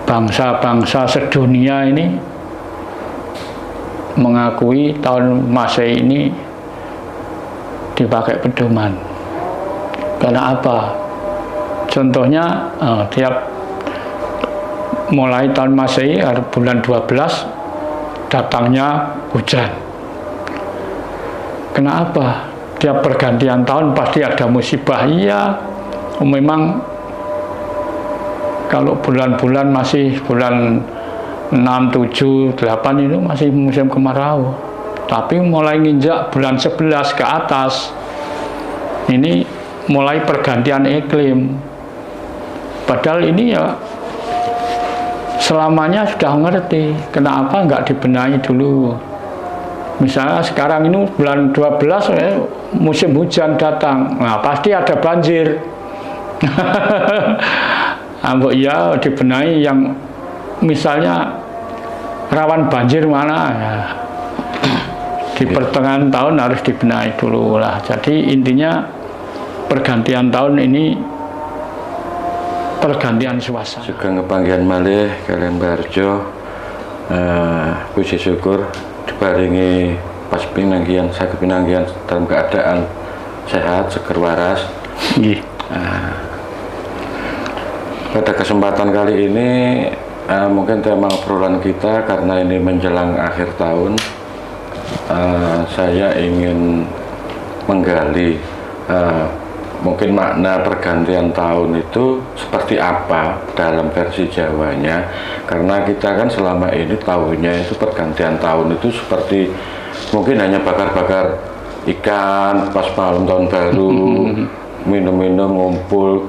bangsa-bangsa sedunia ini mengakui tahun Masehi ini dipakai pedoman. Karena apa? Contohnya tiap mulai tahun Masehi bulan 12 datangnya hujan. Kenapa? Tiap pergantian tahun pasti ada musibah. Iya, memang kalau bulan-bulan masih bulan 6, 7, 8 itu masih musim kemarau. Tapi mulai nginjak bulan 11 ke atas, ini mulai pergantian iklim. Padahal ini ya selamanya sudah ngerti. Kenapa nggak dibenahi dulu? Misalnya sekarang ini bulan 12 musim hujan datang, nah pasti ada banjir. Ambok ya dibenahi yang misalnya rawan banjir mana ya, di pertengahan tahun harus dibenahi dulu lah. Jadi intinya pergantian tahun ini pergantian suasana. Juga ngepanggihan malih kalian Barjo, puji syukur diparingi pas pinanggihan sakit pinanggihan dalam keadaan sehat seger waras. Pada kesempatan kali ini mungkin tema obrolan kita karena ini menjelang akhir tahun, saya ingin menggali mungkin makna pergantian tahun itu seperti apa dalam versi Jawanya, karena kita kan selama ini tahunya itu pergantian tahun itu seperti mungkin hanya bakar-bakar ikan pas malam tahun baru, minum-minum ngumpul.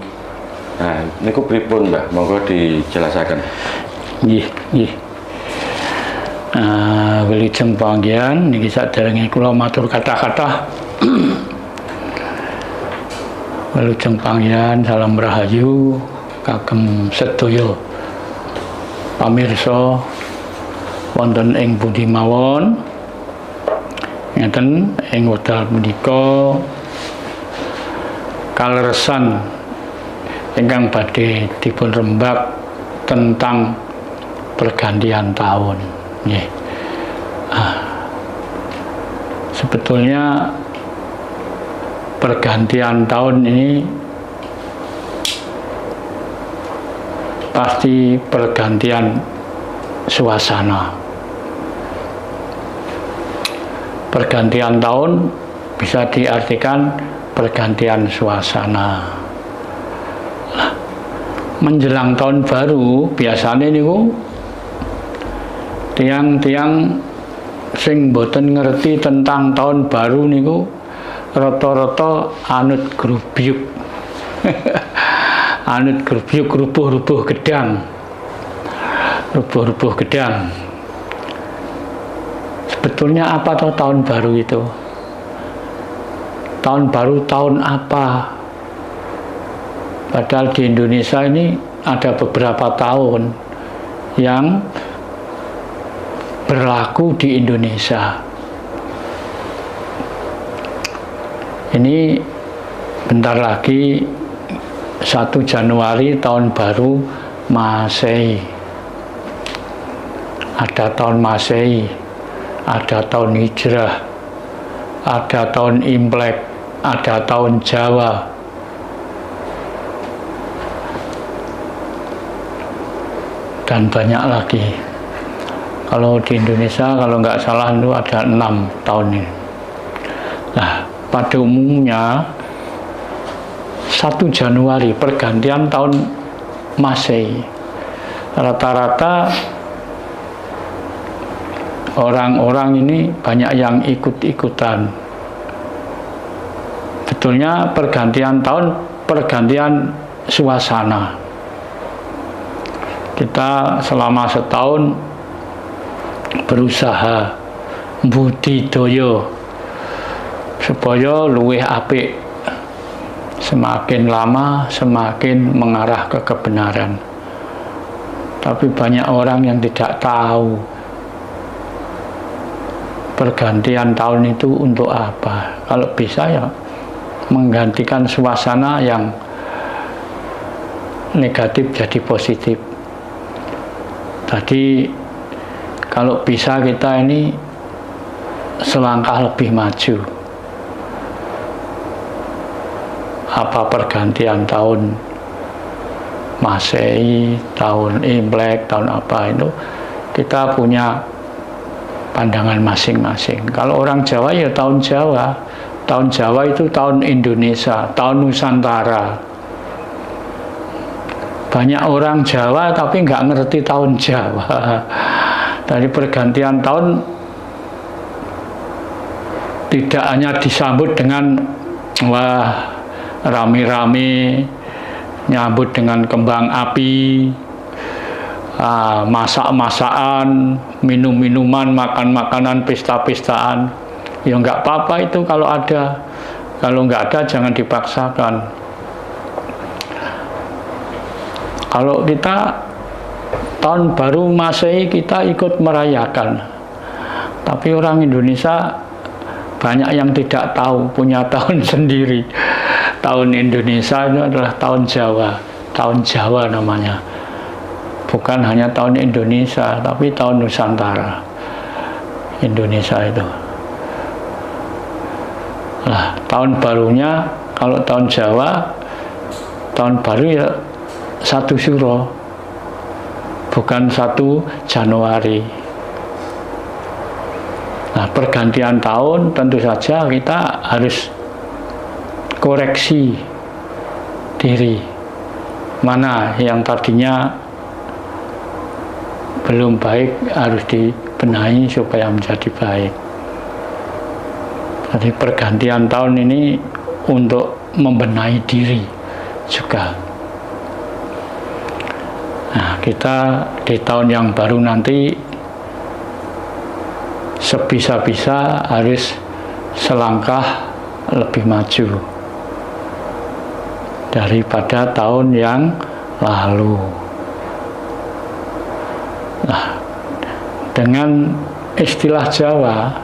Nah, ini ku pripun Mbak, monggo dijelaskan. Nggih. Wilujeng panggihan niki saderenge kula matur kata-kata. Wilujeng panggihan salam rahayu kagem sedaya pamirsa wonten ing pundi mawon. Ngeten ing wekdal punika kaleresan ingkang badhe dipun rembak tentang pergantian tahun. Nggih. Sebetulnya pergantian tahun ini pasti pergantian suasana. Pergantian tahun bisa diartikan pergantian suasana. Menjelang tahun baru biasanya niku tiang-tiang sing boten ngerti tentang tahun baru niku rata-rata anut grubyuk. Anut grubyuk rubuh-rubuh gedang. Rubuh-rubuh gedang. Sebetulnya apa toh tahun baru itu? Tahun baru tahun apa? Padahal di Indonesia ini ada beberapa tahun yang berlaku di Indonesia. Ini bentar lagi 1 Januari tahun baru Masehi. Ada tahun Masehi, ada tahun Hijrah, ada tahun Imlek, ada tahun Jawa. Dan banyak lagi. Kalau di Indonesia kalau nggak salah itu ada 6 tahun ini. Nah, pada umumnya 1 Januari pergantian tahun Masehi, rata-rata orang-orang ini banyak yang ikut-ikutan. Betulnya pergantian tahun pergantian suasana. Kita selama setahun berusaha budidaya supaya luwih apik, semakin lama semakin mengarah ke kebenaran. Tapi banyak orang yang tidak tahu pergantian tahun itu untuk apa. Kalau bisa ya menggantikan suasana yang negatif jadi positif. Jadi kalau bisa kita ini selangkah lebih maju. Apa pergantian tahun Masehi, tahun Imlek, tahun apa itu kita punya pandangan masing-masing. Kalau orang Jawa ya tahun Jawa. Tahun Jawa itu tahun Indonesia, tahun Nusantara. Banyak orang Jawa tapi nggak ngerti tahun Jawa. Dari pergantian tahun tidak hanya disambut dengan wah rame-rame, nyambut dengan kembang api, masak-masakan, minum-minuman, makan-makanan, pesta-pestaan. Ya nggak apa-apa itu kalau ada. Kalau nggak ada jangan dipaksakan. Kalau kita tahun baru Masehi kita ikut merayakan, tapi orang Indonesia banyak yang tidak tahu punya tahun sendiri. Tahun Indonesia itu adalah tahun Jawa, tahun Jawa namanya. Bukan hanya tahun Indonesia, tapi tahun Nusantara. Indonesia itu. Nah, tahun barunya kalau tahun Jawa, tahun baru ya 1 Syuro, bukan 1 Januari. Nah, pergantian tahun tentu saja kita harus koreksi diri, mana yang tadinya belum baik harus dibenahi supaya menjadi baik. Jadi pergantian tahun ini untuk membenahi diri juga. Nah, kita di tahun yang baru nanti sebisa-bisa harus selangkah lebih maju daripada tahun yang lalu. Nah, dengan istilah Jawa,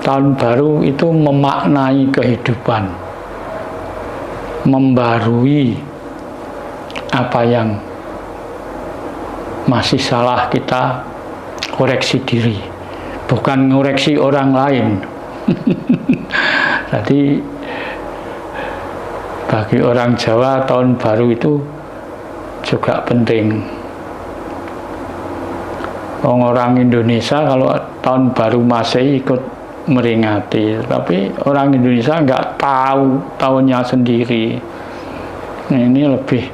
tahun baru itu memaknai kehidupan, membarui apa yang masih salah kita koreksi diri, bukan ngoreksi orang lain. Jadi bagi orang Jawa tahun baru itu juga penting. Orang Indonesia kalau tahun baru Masehi ikut meringati, tapi orang Indonesia nggak tahu tahunnya sendiri. Nah, ini lebih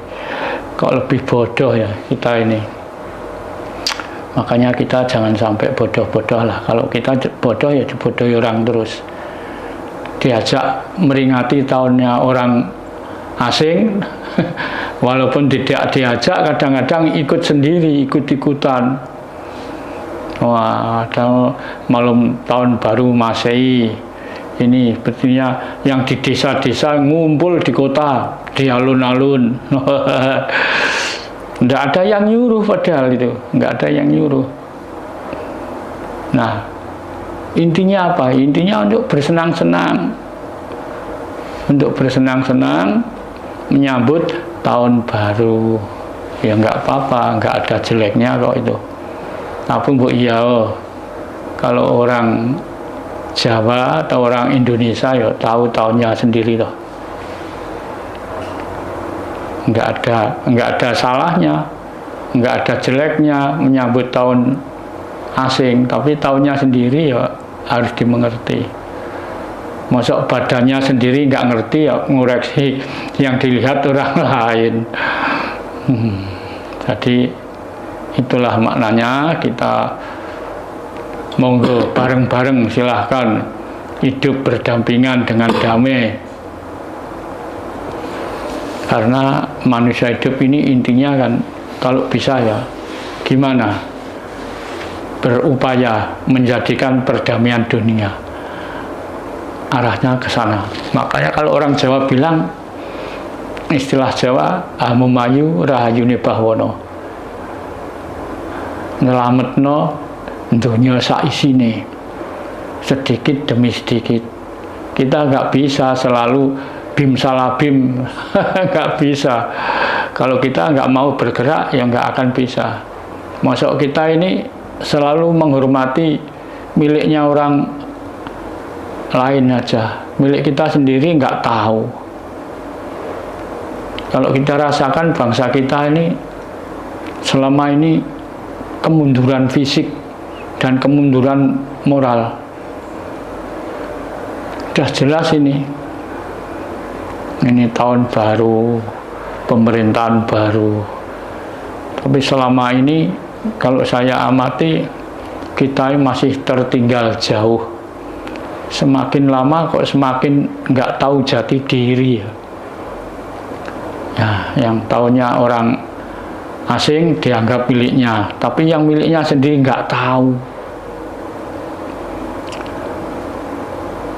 bodoh ya kita ini. Makanya kita jangan sampai bodoh-bodoh lah. Kalau kita bodoh ya dibodohi orang terus. Diajak meringati tahunnya orang asing, walaupun tidak diajak kadang-kadang ikut sendiri, ikut-ikutan. Wah, ada malam tahun baru Masehi ini sepertinya yang di desa-desa ngumpul di kota, di alun-alun. Tidak ada yang nyuruh padahal itu, nggak ada yang nyuruh. Nah, intinya apa? Intinya untuk bersenang-senang, untuk bersenang-senang menyambut tahun baru. Ya nggak apa-apa, nggak ada jeleknya kok itu. Tapi bu iya, kalau orang Jawa atau orang Indonesia ya tahu tahunnya sendiri toh. Nggak ada salahnya, nggak ada jeleknya menyambut tahun asing, tapi tahunnya sendiri ya harus dimengerti. Masuk badannya sendiri nggak ngerti ya ngoreksi yang dilihat orang lain. Jadi itulah maknanya kita monggo bareng-bareng silahkan hidup berdampingan dengan damai. Karena manusia hidup ini intinya kan kalau bisa ya gimana berupaya menjadikan perdamaian dunia, arahnya ke sana. Makanya kalau orang Jawa bilang, istilah Jawa amumayu rahayune bahwono, nyelametno dunia saisine, sedikit demi sedikit. Kita nggak bisa selalu bim salabim, nggak bisa. kalau kita nggak mau bergerak ya nggak akan bisa. Masuk kita ini selalu menghormati miliknya orang lain aja, milik kita sendiri nggak tahu. Kalau kita rasakan bangsa kita ini selama ini kemunduran fisik dan kemunduran moral, sudah jelas ini tahun baru, pemerintahan baru. Tapi selama ini kalau saya amati kita masih tertinggal jauh. Semakin lama kok semakin nggak tahu jati diri ya. Yang taunya orang asing dianggap miliknya, tapi yang miliknya sendiri nggak tahu.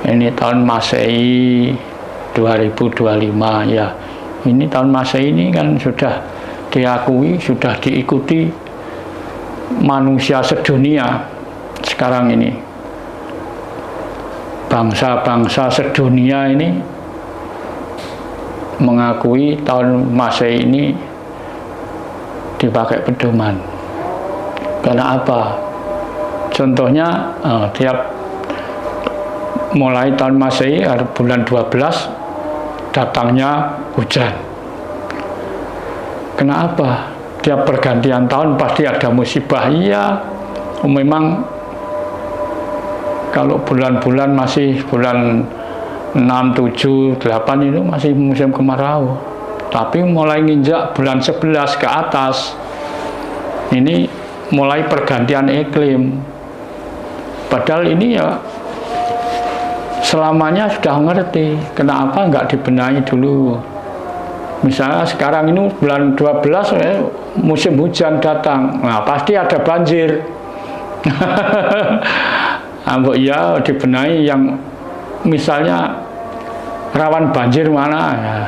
Ini tahun Masehi 2025 ya. Ini tahun Masehi ini kan sudah diakui, sudah diikuti manusia sedunia sekarang ini. Bangsa-bangsa sedunia ini mengakui tahun Masehi ini dipakai pedoman. Karena apa? Contohnya tiap mulai tahun Masehi bulan 12 datangnya hujan. Kenapa? Tiap pergantian tahun pasti ada musibah. Iya, memang kalau bulan-bulan masih bulan 6, 7, 8 itu masih musim kemarau. Tapi mulai nginjak bulan 11 ke atas ini mulai pergantian iklim. Padahal ini ya selamanya sudah ngerti, kenapa nggak dibenahi dulu. Misalnya sekarang ini bulan 12 musim hujan datang, nah pasti ada banjir. Ya dibenahi yang misalnya rawan banjir mana ya.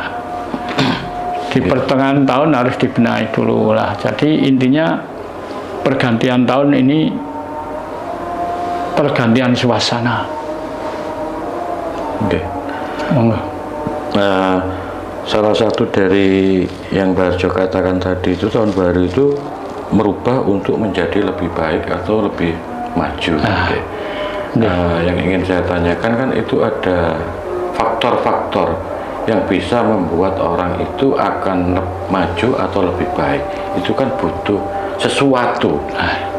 Di pertengahan tahun harus dibenahi dulu lah. Jadi intinya pergantian tahun ini pergantian suasana. Oke. Nah, salah satu dari yang Mbak Harjo katakan tadi itu tahun baru itu merubah untuk menjadi lebih baik atau lebih maju. Yang ingin saya tanyakan kan itu ada faktor-faktor yang bisa membuat orang itu akan maju atau lebih baik. Itu kan butuh sesuatu.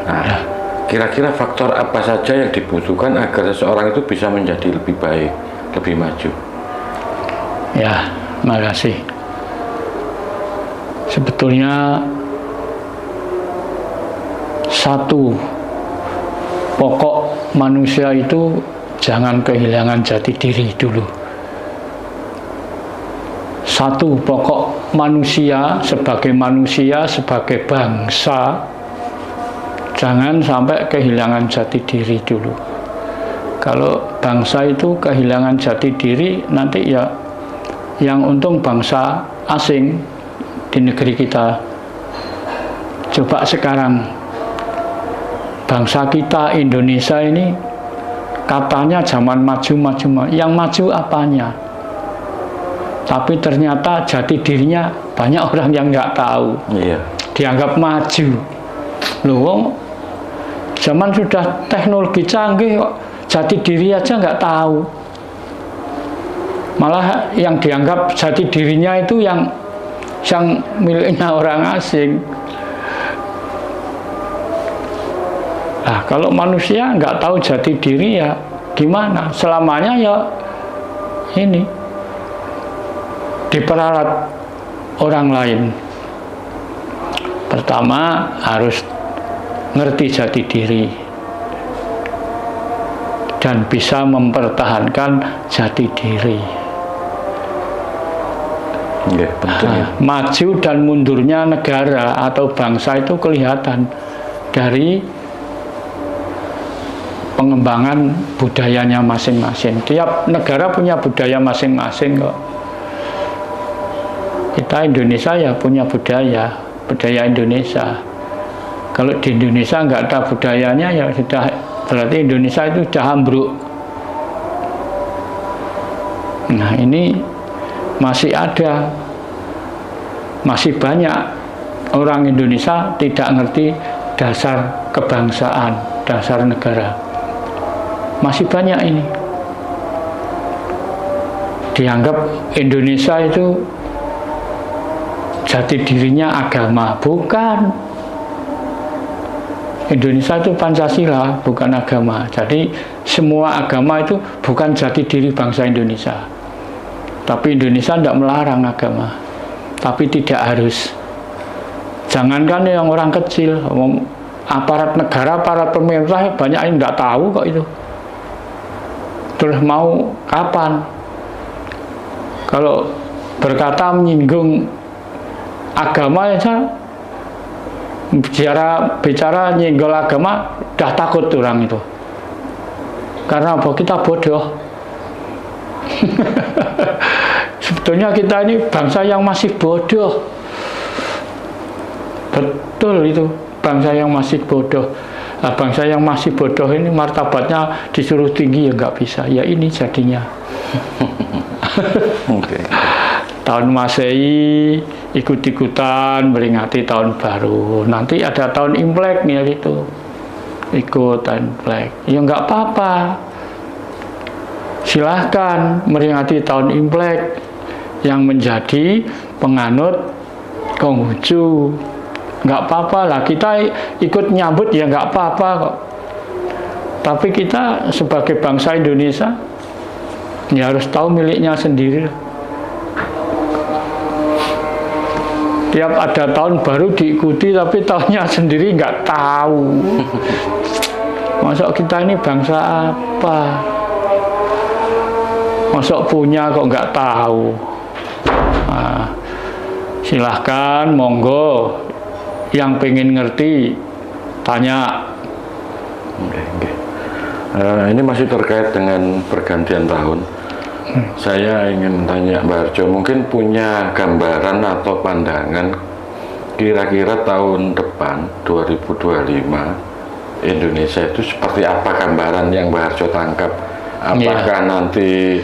Nah, kira-kira faktor apa saja yang dibutuhkan agar seseorang itu bisa menjadi lebih baik, lebih maju? Ya, makasih. Sebetulnya satu pokok manusia itu jangan kehilangan jati diri dulu. Satu pokok manusia, sebagai bangsa, jangan sampai kehilangan jati diri dulu. Kalau bangsa itu kehilangan jati diri, nanti ya yang untung bangsa asing di negeri kita. Coba sekarang bangsa kita Indonesia ini katanya zaman maju, yang maju apanya? Tapi ternyata jati dirinya banyak orang yang nggak tahu. Iya. Dianggap maju. Loh, zaman sudah teknologi canggih kok jati diri aja nggak tahu. Malah yang dianggap jati dirinya itu yang miliknya orang asing. Nah, kalau manusia nggak tahu jati diri ya gimana? Selamanya ya ini diperalat orang lain. Pertama harus ngerti jati diri dan bisa mempertahankan jati diri. Ya, maju dan mundurnya negara atau bangsa itu kelihatan dari pengembangan budayanya masing-masing. Tiap negara punya budaya masing-masing kok. Kita Indonesia ya punya budaya Indonesia. Kalau di Indonesia nggak ada budayanya ya sudah berarti Indonesia itu sudah ambruk. Nah ini masih ada Masih banyak orang Indonesia tidak ngerti dasar kebangsaan, dasar negara. Masih banyak ini. Dianggap Indonesia itu jati dirinya agama. Bukan. Indonesia itu Pancasila, bukan agama. Jadi semua agama itu bukan jati diri bangsa Indonesia. Tapi Indonesia tidak melarang agama. Tapi tidak harus. Jangankan yang orang kecil, aparat negara, aparat pemerintah banyak yang tidak tahu kok itu. Terus mau kapan? Kalau berkata menyinggung agama ya, bicara nyenggol agama, dah takut orang itu. Karena apa? Kita bodoh. Sebetulnya kita ini bangsa yang masih bodoh. Betul itu, bangsa yang masih bodoh. Nah, bangsa yang masih bodoh ini martabatnya disuruh tinggi ya nggak bisa. Ya ini jadinya. Okay. Tahun Masehi ikut-ikutan meringati tahun baru. Nanti ada tahun Imlek nih gitu. Ikut tahun Imlek. Ya nggak apa-apa. Silahkan meringati tahun Imlek yang menjadi penganut Konghucu. Nggak apa-apa lah. Kita ikut nyambut ya nggak apa-apa kok. Tapi kita sebagai bangsa Indonesia ya harus tahu miliknya sendiri. Tiap ada tahun baru diikuti, tapi tahunnya sendiri nggak tahu. Masuk kita ini bangsa apa? Masuk punya kok nggak tahu. Nah, silahkan, monggo. Yang pengen ngerti, tanya. Okay. Ini masih terkait dengan pergantian tahun. Saya ingin tanya Mbak Harjo, mungkin punya gambaran atau pandangan kira-kira tahun depan 2025 Indonesia itu seperti apa, gambaran yang Mbak Harjo tangkap? Apakah nanti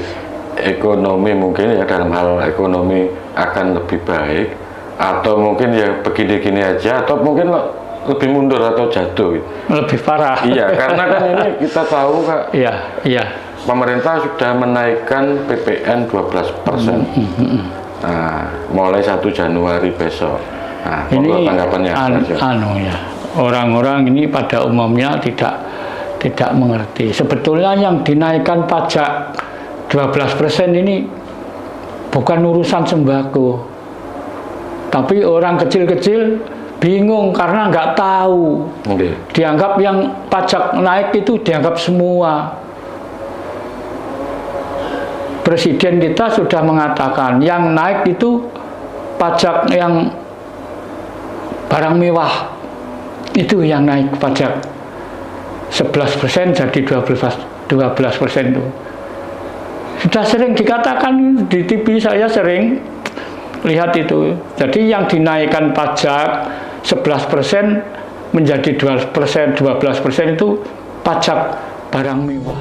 ekonomi mungkin ya, dalam hal ekonomi akan lebih baik, atau mungkin ya begini-gini aja, atau mungkin lebih mundur atau jatuh? Lebih parah. Iya, karena kan ini kita tahu Kak. Iya. Pemerintah sudah menaikkan PPN 12%. Nah, mulai 1 Januari besok. Nah, ini tanggapannya ya. Orang-orang ini pada umumnya tidak mengerti. Sebetulnya yang dinaikkan pajak 12% ini bukan urusan sembako. Tapi orang kecil-kecil bingung karena nggak tahu. Dianggap yang pajak naik itu dianggap semua. Presiden kita sudah mengatakan yang naik itu pajak yang barang mewah, itu yang naik pajak 11% jadi 12% itu. Sudah sering dikatakan di TV, saya sering lihat itu. Jadi yang dinaikkan pajak 11% menjadi 12% itu pajak barang mewah.